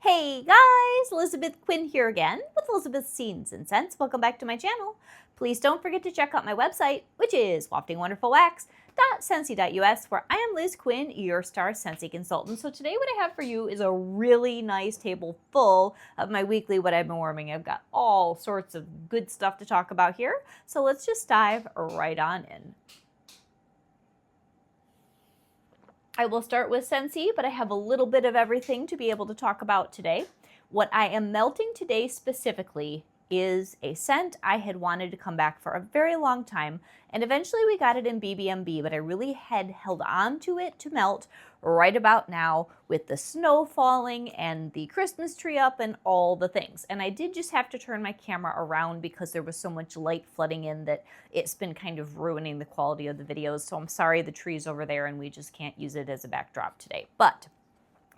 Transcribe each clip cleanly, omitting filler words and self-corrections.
Hey guys, Elizabeth Quinn here again with Elizabeth's Scenes and Scents. Welcome back to my channel. Please don't forget to check out my website, which is waftingwonderfulwax.scentsy.us, where I am Liz Quinn, your star Scentsy consultant. So today what I have for you is a really nice table full of my weekly What I've Been Warming. I've got all sorts of good stuff to talk about here. So let's just dive right on in. I will start with Scentsy, but I have a little bit of everything to be able to talk about today. What I am melting today specifically is a scent I had wanted to come back for a very long time, and eventually we got it in BBMB, but I really had held on to it to melt right about now with the snow falling and the Christmas tree up and all the things. And I did just have to turn my camera around because there was so much light flooding in that it's been kind of ruining the quality of the videos. So I'm sorry the tree's over there and we just can't use it as a backdrop today. But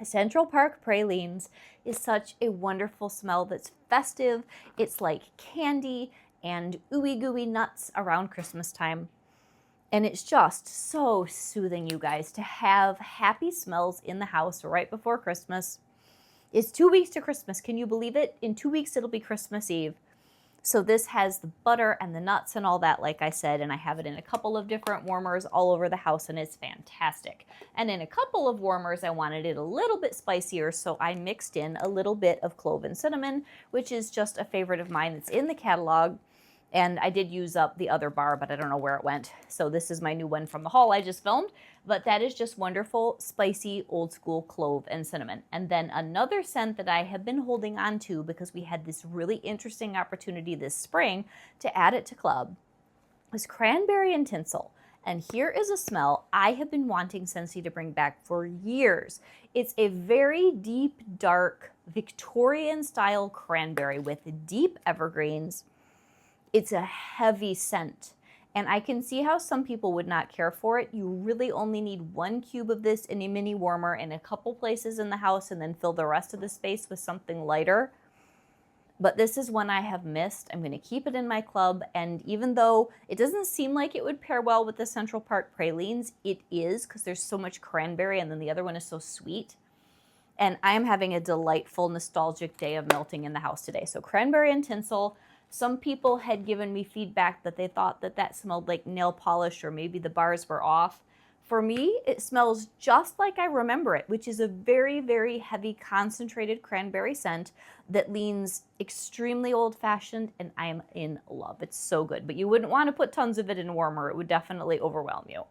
Central Park Pralines is such a wonderful smell that's festive. It's like candy and ooey gooey nuts around Christmas time. And it's just so soothing, you guys, to have happy smells in the house right before Christmas. It's 2 weeks to Christmas. Can you believe it? In 2 weeks, it'll be Christmas Eve. So this has the butter and the nuts and all that, like I said, and I have it in a couple of different warmers all over the house, and it's fantastic. And in a couple of warmers, I wanted it a little bit spicier, so I mixed in a little bit of clove and cinnamon, which is just a favorite of mine that's in the catalog. And I did use up the other bar, but I don't know where it went. So this is my new one from the haul I just filmed. But that is just wonderful, spicy, old school clove and cinnamon. And then another scent that I have been holding on to because we had this really interesting opportunity this spring to add it to club is cranberry and tinsel. And here is a smell I have been wanting Scentsy to bring back for years. It's a very deep, dark, Victorian style cranberry with deep evergreens. It's a heavy scent, and I can see how some people would not care for it. You really only need 1 cube of this in a mini warmer in a couple places in the house and then fill the rest of the space with something lighter. But this is one I have missed. I'm going to keep it in my club, and even though it doesn't seem like it would pair well with the Central Park Pralines, it is because there's so much cranberry and then the other one is so sweet. And I am having a delightful, nostalgic day of melting in the house today. So cranberry and tinsel. Some people had given me feedback that they thought that that smelled like nail polish or maybe the bars were off. For me, it smells just like I remember it, which is a very, very heavy concentrated cranberry scent that leans extremely old-fashioned, and I'm in love. It's so good, but you wouldn't want to put tons of it in a warmer. It would definitely overwhelm you.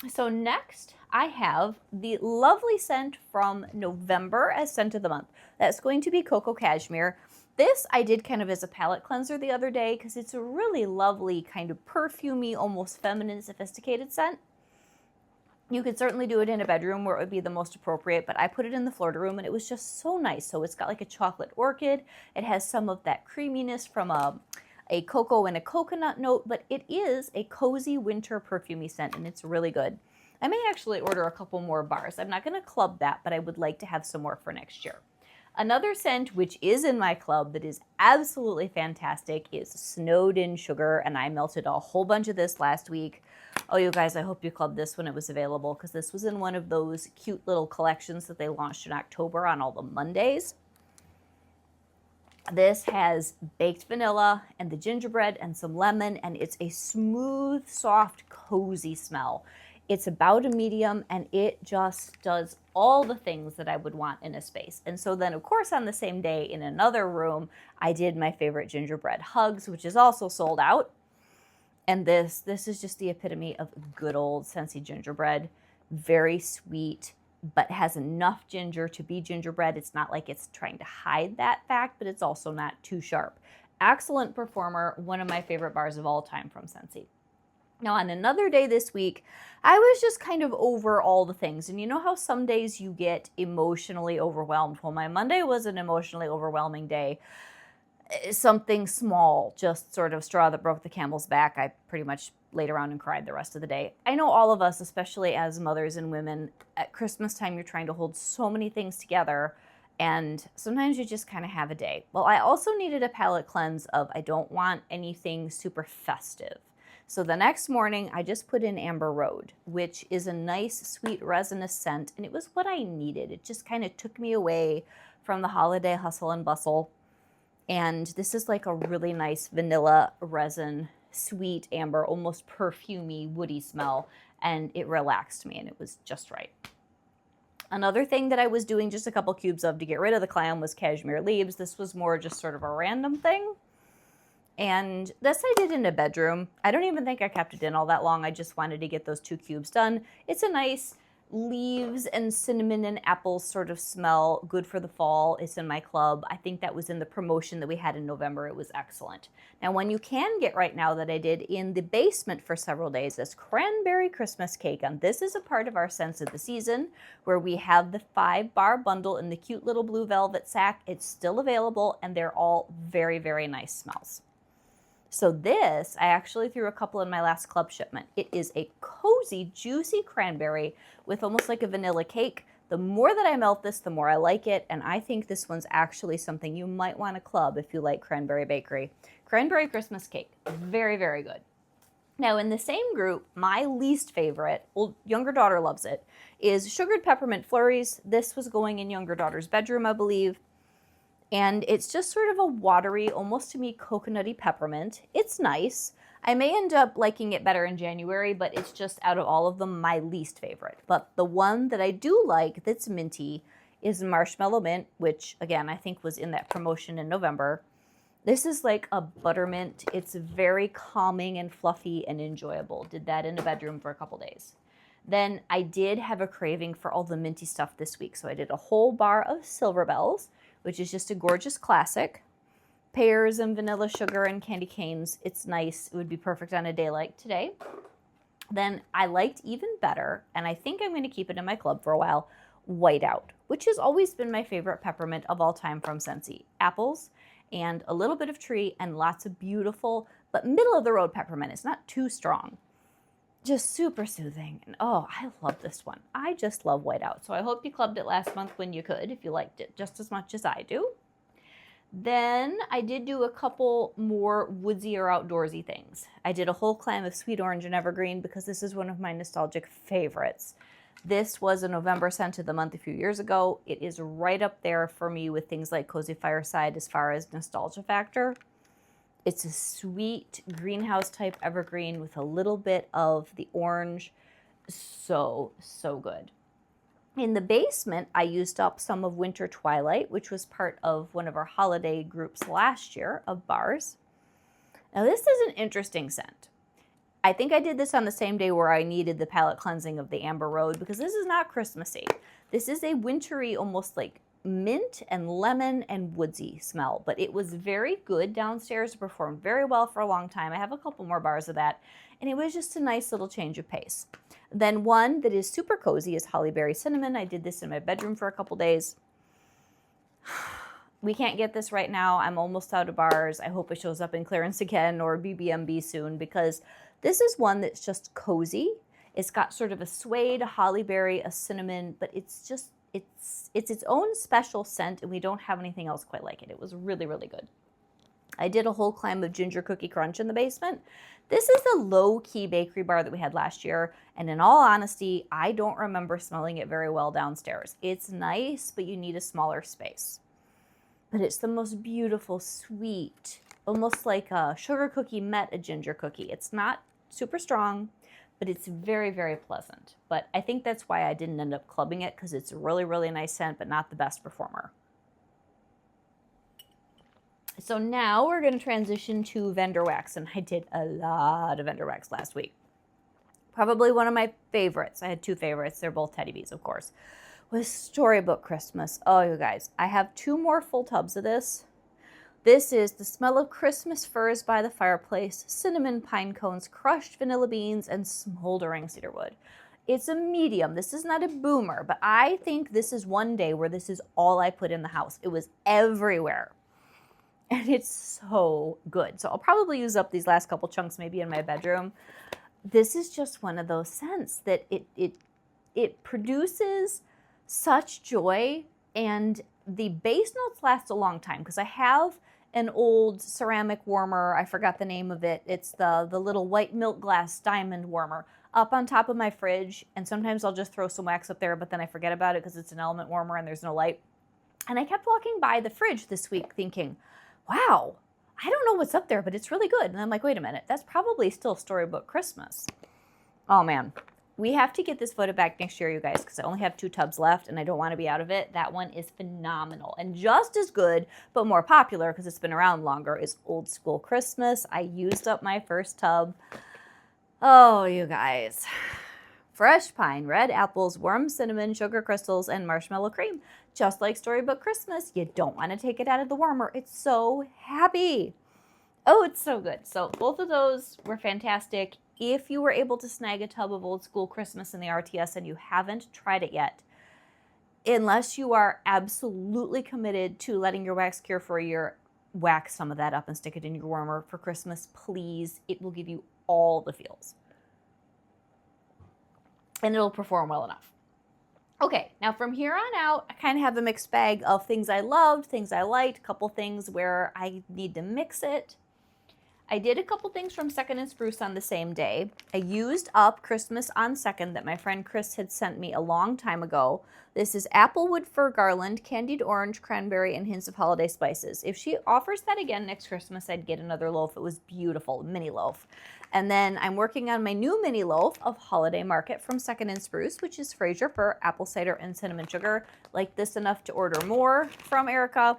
So next, I have the lovely scent from November as scent of the month. That's going to be Cocoa Cashmere. This I did kind of as a palette cleanser the other day because it's a really lovely kind of perfumey, almost feminine, sophisticated scent. You could certainly do it in a bedroom where it would be the most appropriate, but I put it in the Florida room and it was just so nice. So it's got like a chocolate orchid. It has some of that creaminess from a cocoa and a coconut note, but it is a cozy winter perfumey scent and it's really good. I may actually order a couple more bars. I'm not going to club that, but I would like to have some more for next year. Another scent, which is in my club that is absolutely fantastic, is Snowed In Sugar, and I melted a whole bunch of this last week. Oh, you guys, I hope you clubbed this when it was available, because this was in one of those cute little collections that they launched in October on all the Mondays. This has baked vanilla and the gingerbread and some lemon, and it's a smooth, soft, cozy smell. It's about a medium, and it just does all the things that I would want in a space. And so then, of course, on the same day in another room, I did my favorite gingerbread hugs, which is also sold out. And this is just the epitome of good old Scentsy gingerbread. Very sweet, but has enough ginger to be gingerbread. It's not like it's trying to hide that fact, but it's also not too sharp. Excellent performer, one of my favorite bars of all time from Scentsy. Now, on another day this week, I was just kind of over all the things. And you know how some days you get emotionally overwhelmed? Well, my Monday was an emotionally overwhelming day. Something small, just sort of straw that broke the camel's back. I pretty much laid around and cried the rest of the day. I know all of us, especially as mothers and women, at Christmas time, you're trying to hold so many things together. And sometimes you just kind of have a day. Well, I also needed a palate cleanse of I don't want anything super festive. So the next morning, I just put in Amber Road, which is a nice, sweet, resinous scent, and it was what I needed. It just kind of took me away from the holiday hustle and bustle. And this is like a really nice vanilla resin, sweet amber, almost perfumey, woody smell, and it relaxed me, and it was just right. Another thing that I was doing just a couple cubes of to get rid of the clam was cashmere leaves. This was more just sort of a random thing. And this I did in a bedroom. I don't even think I kept it in all that long. I just wanted to get those 2 cubes done. It's a nice leaves and cinnamon and apples sort of smell, good for the fall. It's in my club. I think that was in the promotion that we had in November. It was excellent. Now, one you can get right now that I did in the basement for several days is cranberry Christmas cake. And this is a part of our Scents of the Season where we have the 5-bar bundle in the cute little blue velvet sack. It's still available, and they're all very, very nice smells. So this, I actually threw a couple in my last club shipment. It is a cozy, juicy cranberry with almost like a vanilla cake. The more that I melt this, the more I like it, and I think this one's actually something you might want to club if you like cranberry bakery. Cranberry Christmas cake, very, very good. Now in the same group, my least favorite, younger daughter loves it, is sugared peppermint flurries. This was going in younger daughter's bedroom, I believe. And it's just sort of a watery, almost to me, coconutty peppermint. It's nice. I may end up liking it better in January, but it's just out of all of them, my least favorite. But the one that I do like that's minty is marshmallow mint, which again, I think was in that promotion in November. This is like a buttermint. It's very calming and fluffy and enjoyable. Did that in a bedroom for a couple days. Then I did have a craving for all the minty stuff this week. So I did a whole bar of Silver Bells, which is just a gorgeous classic. Pears and vanilla sugar and candy canes. It's nice. It would be perfect on a day like today. Then I liked even better, and I think I'm going to keep it in my club for a while, Whiteout, which has always been my favorite peppermint of all time from Scentsy. Apples and a little bit of tree and lots of beautiful, but middle of the road peppermint. It's not too strong. Just super soothing. And oh, I love this one. I just love Whiteout. So I hope you clubbed it last month when you could, if you liked it just as much as I do. Then I did do a couple more woodsy or outdoorsy things. I did a whole clam of sweet orange and evergreen because this is one of my nostalgic favorites. This was a November scent of the month a few years ago. It is right up there for me with things like Cozy Fireside as far as nostalgia factor. It's a sweet greenhouse type evergreen with a little bit of the orange. So, so good. In the basement, I used up some of Winter Twilight, which was part of one of our holiday groups last year of bars. Now this is an interesting scent. I think I did this on the same day where I needed the palette cleansing of the Amber Road because this is not Christmassy. This is a wintry, almost like mint and lemon and woodsy smell, but it was very good downstairs. It performed very well for a long time. I have a couple more bars of that, and it was just a nice little change of pace. Then one that is super cozy is Holly Berry Cinnamon. I did this in my bedroom for a couple days. We can't get this right now. I'm almost out of bars. I hope it shows up in clearance again or BBMB soon because this is one that's just cozy. It's got sort of a suede, a holly berry, a cinnamon, but it's just it's its own special scent, and we don't have anything else quite like it. It was really, really good. I did a whole climb of Ginger Cookie Crunch in the basement. This is the low-key bakery bar that we had last year, and in all honesty, I don't remember smelling it very well downstairs. It's nice, but you need a smaller space. But it's the most beautiful, sweet, almost like a sugar cookie met a ginger cookie. It's not super strong, but it's very, very pleasant. But I think that's why I didn't end up clubbing it, because it's a really, really nice scent, but not the best performer. So now we're going to transition to vendor wax, and I did a lot of vendor wax last week. Probably one of my favorites. I had two favorites. They're both Teddy Bees, of course. Was Storybook Christmas. Oh, you guys, I have 2 more full tubs of this. This is the Smell of Christmas Furs by the Fireplace, cinnamon pine cones, crushed vanilla beans, and smoldering cedarwood. It's a medium. This is not a boomer, but I think this is one day where this is all I put in the house. It was everywhere. And it's so good. So I'll probably use up these last couple chunks maybe in my bedroom. This is just one of those scents that it produces such joy, and the base notes last a long time because I have an old ceramic warmer. I forgot the name of it. It's the little white milk glass diamond warmer up on top of my fridge. And sometimes I'll just throw some wax up there, but then I forget about it because it's an element warmer and there's no light. And I kept walking by the fridge this week thinking, wow, I don't know what's up there, but it's really good. And I'm like, wait a minute, that's probably still Storybook Christmas. Oh man. We have to get this voted back next year, you guys, because I only have 2 tubs left and I don't want to be out of it. That one is phenomenal and just as good, but more popular because it's been around longer, is Old School Christmas. I used up my first tub. Oh, you guys. Fresh pine, red apples, warm cinnamon, sugar crystals, and marshmallow cream. Just like Storybook Christmas, you don't want to take it out of the warmer. It's so happy. Oh, it's so good. So both of those were fantastic. If you were able to snag a tub of Old School Christmas in the RTS and you haven't tried it yet, unless you are absolutely committed to letting your wax cure for a year, wax some of that up and stick it in your warmer for Christmas, please. It will give you all the feels. And it'll perform well enough. Okay, now from here on out, I kind of have a mixed bag of things I loved, things I liked, a couple things where I need to mix it. I did a couple things from Second and Spruce on the same day. I used up Christmas on Second that my friend Chris had sent me a long time ago. This is Applewood Fir Garland, Candied Orange, Cranberry, and Hints of Holiday Spices. If she offers that again next Christmas, I'd get another loaf. It was beautiful, mini loaf. And then I'm working on my new mini loaf of Holiday Market from Second and Spruce, which is Fraser Fir, Apple Cider, and Cinnamon Sugar. Like this enough to order more from Erica.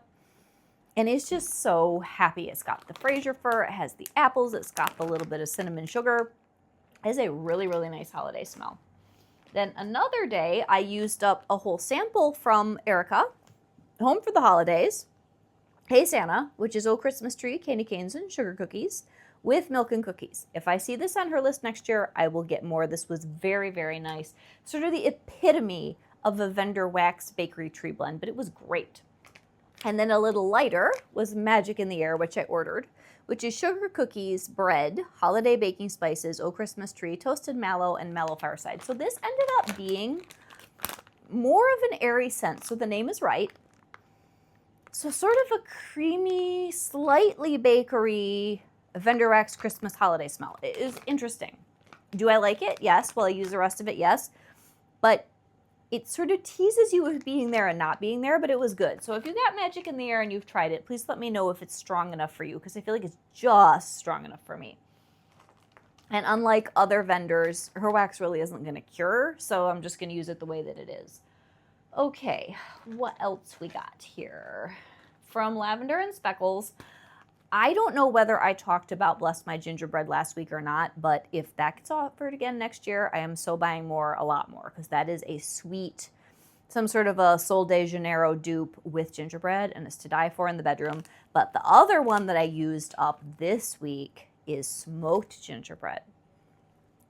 And it's just so happy. It's got the Fraser Fir, it has the apples, it's got the little bit of cinnamon sugar. It's a really, really nice holiday smell. Then another day, I used up a whole sample from Erica, Home for the Holidays, Hey Santa, which is Oh Christmas Tree, candy canes, and sugar cookies with milk and cookies. If I see this on her list next year, I will get more. This was very, very nice. Sort of the epitome of a vendor wax bakery tree blend, but it was great. And then a little lighter was Magic in the Air, which I ordered, which is sugar cookies, bread, holiday baking spices, Oh Christmas Tree, toasted mallow, and mallow fireside. So this ended up being more of an airy scent. So the name is right. So sort of a creamy, slightly bakery vendor wax Christmas holiday smell. It is interesting. Do I like it? Yes. Will I use the rest of it? Yes. But it sort of teases you with being there and not being there, but it was good. So if you got Magic in the Air and you've tried it, please let me know if it's strong enough for you, because I feel like it's just strong enough for me. And unlike other vendors, her wax really isn't going to cure, so I'm just going to use it the way that it is. Okay, what else we got here? From Lavender and Speckles, I don't know whether I talked about Bless My Gingerbread last week or not, but if that gets offered again next year, I am so buying more, a lot more, because that is a sweet, some sort of a Sol de Janeiro dupe with gingerbread, and it's to die for in the bedroom. But the other one that I used up this week is smoked gingerbread.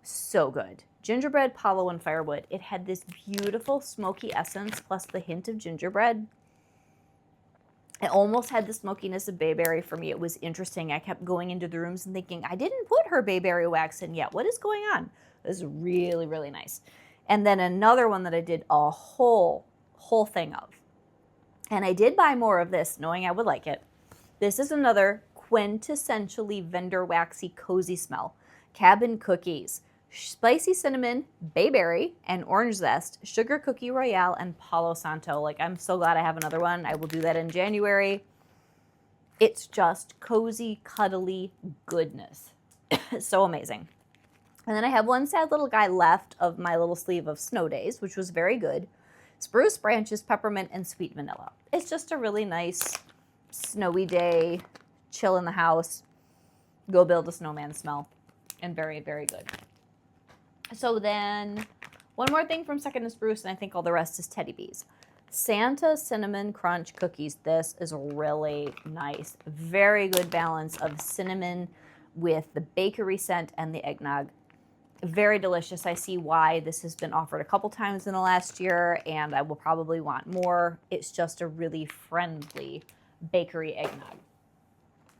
So good. Gingerbread, Palo, and Firewood. It had this beautiful smoky essence plus the hint of gingerbread. It almost had the smokiness of bayberry for me. It was interesting. I kept going into the rooms and thinking, I didn't put her bayberry wax in yet. What is going on? It was really, really nice. And then another one that I did a whole thing of. And I did buy more of this, knowing I would like it. This is another quintessentially vendor waxy cozy smell. Cabin cookies. Spicy cinnamon, bayberry, and orange zest, sugar cookie royale, and Palo Santo. Like, I'm so glad I have another one. I will do that in January. It's just cozy, cuddly goodness. So amazing. And then I have one sad little guy left of my little sleeve of Snow Days, which was very good. Spruce branches, peppermint, and sweet vanilla. It's just a really nice snowy day, chill in the house, go build a snowman smell, and very, very good. So then, one more thing from Second and Spruce, and I think all the rest is Teddy Bees. Santa Cinnamon Crunch Cookies. This is really nice. Very good balance of cinnamon with the bakery scent and the eggnog. Very delicious. I see why this has been offered a couple times in the last year, and I will probably want more. It's just a really friendly bakery eggnog.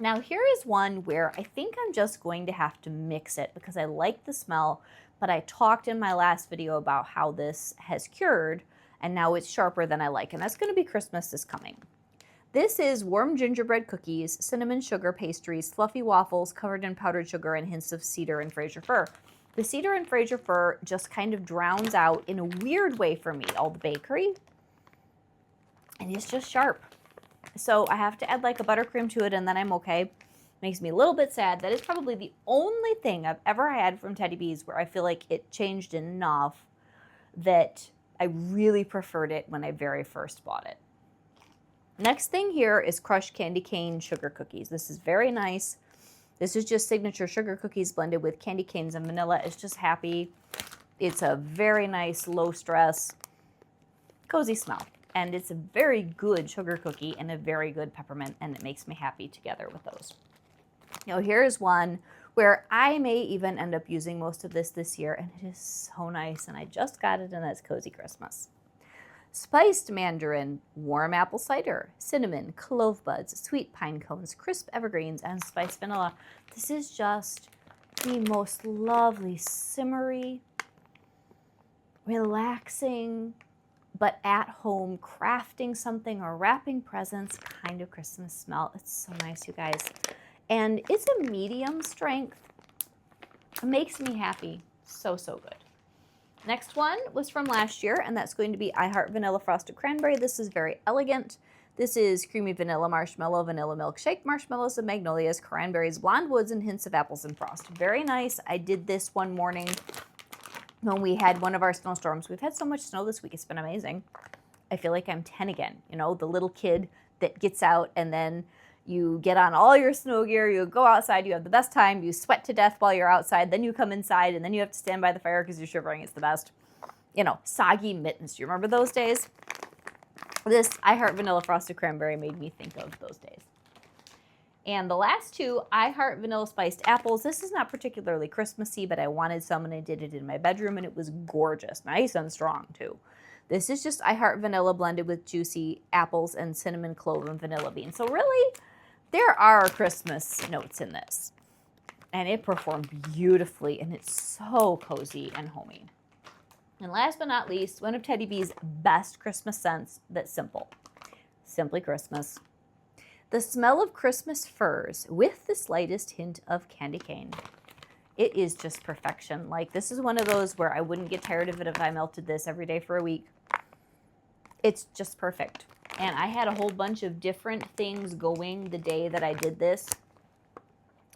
Now here is one where I think I'm just going to have to mix it because I like the smell, but I talked in my last video about how this has cured and now it's sharper than I like, and that's going to be Christmas is Coming. This is warm gingerbread cookies, cinnamon sugar pastries, fluffy waffles covered in powdered sugar and hints of cedar and Fraser fir. The cedar and Fraser fir just kind of drowns out in a weird way for me, all the bakery, and it's just sharp. So I have to add like a buttercream to it and then I'm okay. Makes me a little bit sad. That is probably the only thing I've ever had from Teddy B's where I feel like it changed enough that I really preferred it when I very first bought it. Next thing here is crushed candy cane sugar cookies. This is very nice. This is just signature sugar cookies blended with candy canes and vanilla. It's just happy. It's a very nice, low stress, cozy smell. And it's a very good sugar cookie and a very good peppermint, and it makes me happy together with those. Now here's one where I may even end up using most of this year, and it is so nice, and I just got it, and that's Cozy Christmas. Spiced mandarin, warm apple cider, cinnamon, clove buds, sweet pine cones, crisp evergreens, and spiced vanilla. This is just the most lovely, simmery, relaxing, but at home crafting something or wrapping presents kind of Christmas smell. It's so nice, you guys. And it's a medium strength. It makes me happy. So, so good. Next one was from last year, and that's going to be I Heart Vanilla Frosted Cranberry. This is very elegant. This is creamy vanilla marshmallow, vanilla milkshake, marshmallows and magnolias, cranberries, blonde woods, and hints of apples and frost. Very nice. I did this one morning when we had one of our snowstorms. We've had so much snow this week. It's been amazing. I feel like I'm 10 again. You know, the little kid that gets out and then you get on all your snow gear, you go outside, you have the best time, you sweat to death while you're outside, then you come inside, and then you have to stand by the fire because you're shivering. It's the best. You know, soggy mittens. Do you remember those days? This I Heart Vanilla Frosted Cranberry made me think of those days. And the last two, I Heart Vanilla Spiced Apples. This is not particularly Christmassy, but I wanted some, and I did it in my bedroom, and it was gorgeous. Nice and strong, too. This is just I Heart Vanilla blended with juicy apples and cinnamon, clove, and vanilla bean. So really, there are Christmas notes in this, and it performed beautifully, and it's so cozy and homey. And last but not least, one of Teddy B's best Christmas scents that's simple. Simply Christmas. The smell of Christmas furs with the slightest hint of candy cane. It is just perfection. Like, this is one of those where I wouldn't get tired of it if I melted this every day for a week. It's just perfect. And I had a whole bunch of different things going the day that I did this.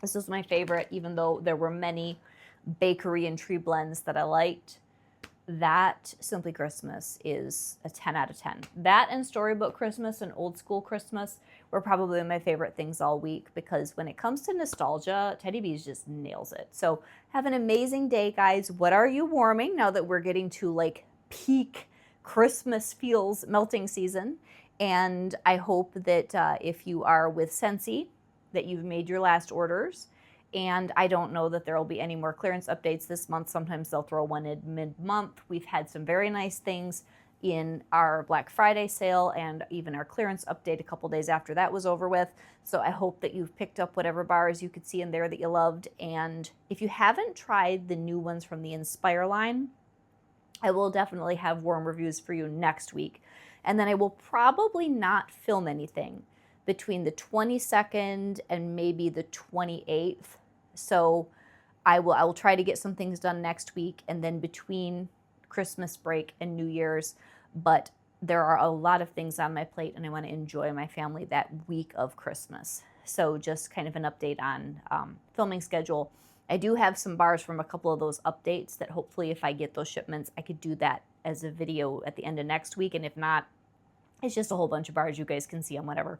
This was my favorite, even though there were many bakery and tree blends that I liked. That Simply Christmas is a 10 out of 10. That and Storybook Christmas and Old School Christmas were probably my favorite things all week, because when it comes to nostalgia, Teddy B's just nails it. So have an amazing day, guys. What are you warming now that we're getting to like peak Christmas feels melting season? And I hope that if you are with Scentsy, that you've made your last orders. And I don't know that there will be any more clearance updates this month. Sometimes they'll throw one in mid-month. We've had some very nice things in our Black Friday sale and even our clearance update a couple days after that was over with. So I hope that you've picked up whatever bars you could see in there that you loved. And if you haven't tried the new ones from the Inspire line, I will definitely have warm reviews for you next week. And then I will probably not film anything between the 22nd and maybe the 28th. So I will try to get some things done next week and then between Christmas break and New Year's. But there are a lot of things on my plate and I want to enjoy my family that week of Christmas. So just kind of an update on filming schedule. I do have some bars from a couple of those updates that hopefully if I get those shipments, I could do that as a video at the end of next week. And if not, it's just a whole bunch of bars you guys can see on whatever.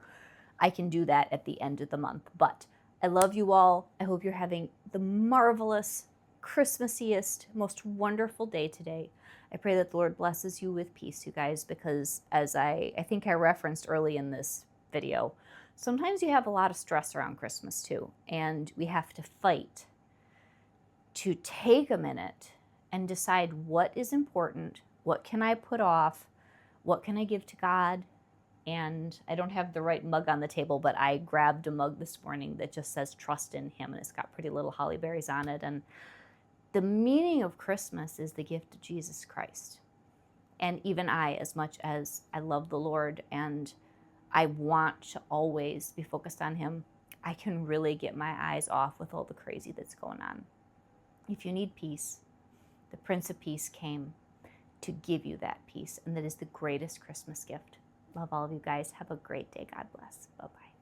I can do that at the end of the month. But I love you all. I hope you're having the marvelous, Christmassiest, most wonderful day today. I pray that the Lord blesses you with peace, you guys, because as I think I referenced early in this video, sometimes you have a lot of stress around Christmas too, and we have to fight to take a minute and decide what is important, what can I put off, what can I give to God. And I don't have the right mug on the table, but I grabbed a mug this morning that just says trust in him, and it's got pretty little holly berries on it. And the meaning of Christmas is the gift of Jesus Christ. And even I, as much as I love the Lord and I want to always be focused on him, I can really get my eyes off with all the crazy that's going on. If you need peace, the Prince of Peace came to give you that peace, and that is the greatest Christmas gift. Love all of you guys. Have a great day. God bless. Bye-bye.